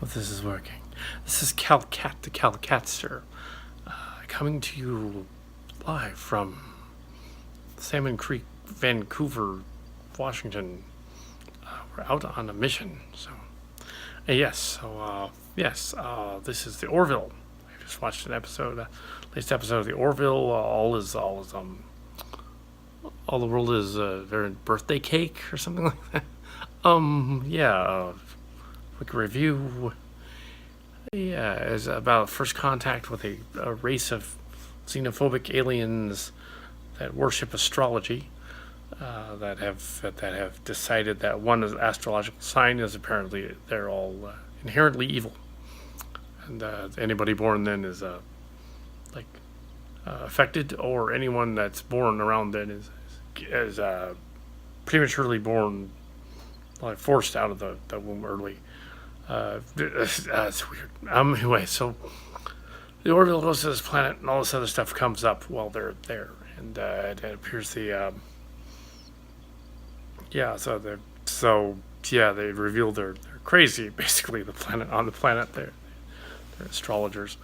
Hope this is working. This is Kal Kat, the Kal Katster, coming to you live from Salmon Creek, Vancouver, Washington. We're out on a mission, so this is the Orville. I just watched an episode, latest episode of the Orville. All the world is their birthday cake or something like that. Quick review. Yeah, is about first contact with a race of xenophobic aliens that worship astrology. That have decided that one astrological sign is apparently they're all inherently evil, and anybody born then is affected, or anyone that's born around then is prematurely born, like forced out of the womb early. It's weird. Anyway, so the Orville goes to this planet, and all this other stuff comes up while they're there, and it appears they reveal they're crazy. Basically, the planet they're astrologers,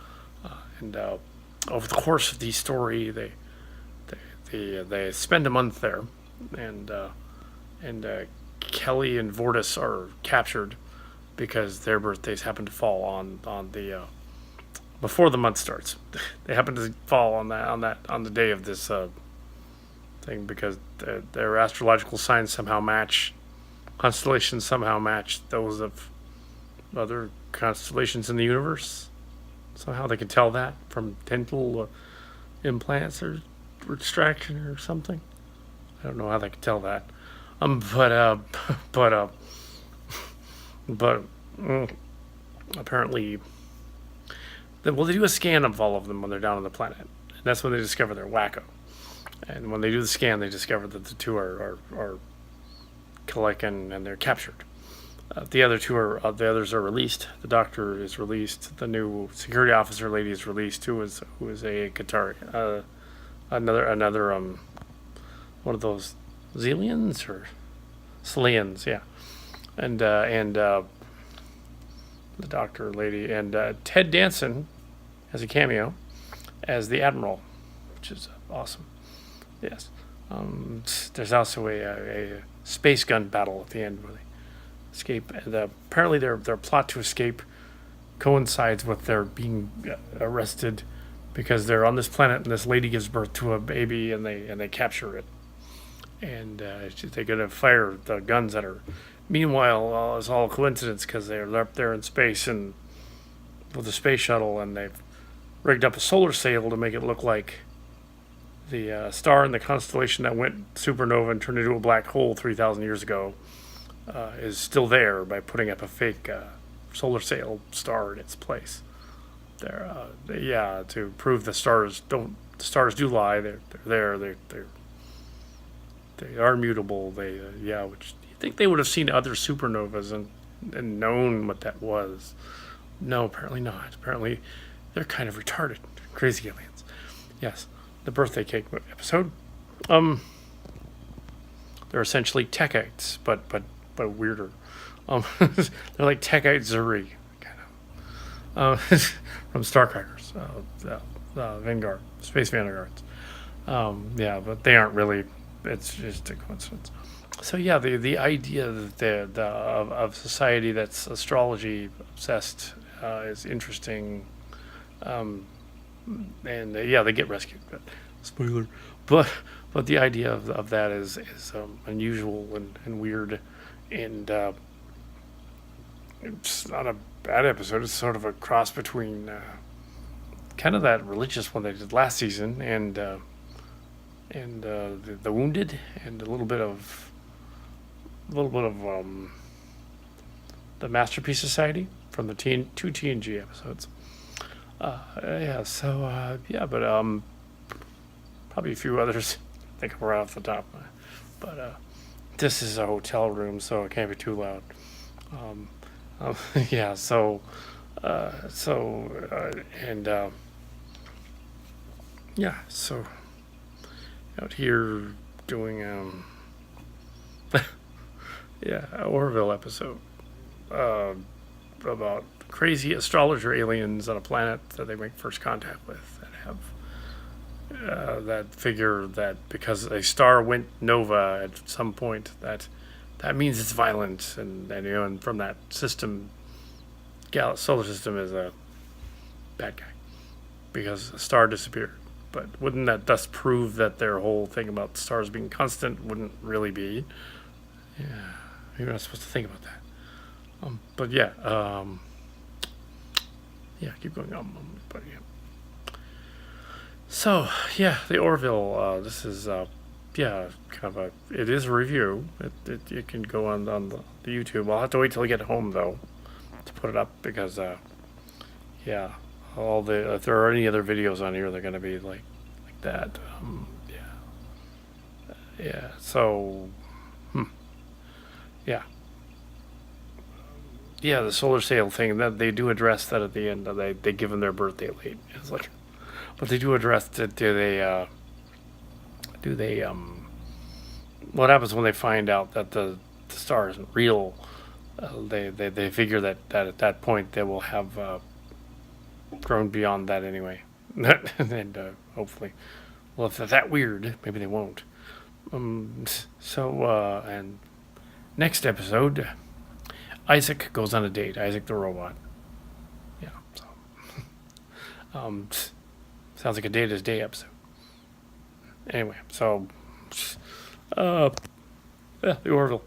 and over the course of the story, they spend a month there, and Kelly and Vortis are captured because their birthdays happen to fall on the before the month starts. They happen to fall on the day of this thing, because their astrological signs somehow match, constellations somehow match those of other constellations in the universe. Somehow they can tell that from dental implants or extraction or something. I don't know how they can tell that. But apparently, they do a scan of all of them when they're down on the planet, and that's when they discover they're wacko. And when they do the scan, they discover that the two are Kalekan, and they're captured. The others are released. The doctor is released. The new security officer lady is released, who is a Qatari, another one of those Zelians or Salians, yeah. And the doctor lady, and Ted Danson has a cameo as the Admiral, which is awesome. Yes. There's also a space gun battle at the end where they escape. And apparently their plot to escape coincides with their being arrested, because they're on this planet and this lady gives birth to a baby, and they capture it. And they're going to fire the guns at her. Meanwhile, it's all coincidence, because they're up there in space and with the space shuttle, and they've rigged up a solar sail to make it look like the star in the constellation that went supernova and turned into a black hole 3,000 years ago is still there, by putting up a fake solar sail star in its place. To prove the stars do lie. They're there. They are mutable. Which you think they would have seen other supernovas and known what that was. No, apparently not. Apparently they're kind of retarded, crazy aliens. Yes, the birthday cake episode. They're essentially Techites, but weirder. They're like Techite Zuri, kind of, from Starcrackers, Vanguard, Space Vanguards. But they aren't really. It's just a coincidence. So yeah, the idea that of society that's astrology obsessed is interesting, they get rescued. But spoiler. But the idea of that is unusual and weird, and it's not a bad episode. It's sort of a cross between kind of that religious one they did last season, and the Wounded, and a little bit of the Masterpiece Society from the two TNG episodes. Probably a few others. I think I'm right off the top. But this is a hotel room, so it can't be too loud. So out here doing Orville episode about crazy astrologer aliens on a planet that they make first contact with that have that figure that because a star went nova at some point that means it's violent, and from that system, solar system is a bad guy because a star disappeared. But wouldn't that thus prove that their whole thing about stars being constant wouldn't really be? Yeah, you're not supposed to think about that. But yeah, yeah, keep going on. But yeah. So yeah, the Orville. This is yeah, kind of it is a review. It can go on the YouTube. I'll have to wait till I get home though to put it up because yeah, if there are any other videos on here, they're gonna be like that. Yeah, yeah. So yeah. Yeah, the solar sail thing, that they do address that at the end. They give them their birthday late. It's like, but they do address it. Do they what happens when they find out that the star isn't real? They figure that at that point they will have grown beyond that anyway, and hopefully, well, if they're that weird, maybe they won't. And next episode, Isaac goes on a date. Isaac the robot. Yeah. So, sounds like a Day to Day episode. Anyway, so, yeah, the Orville.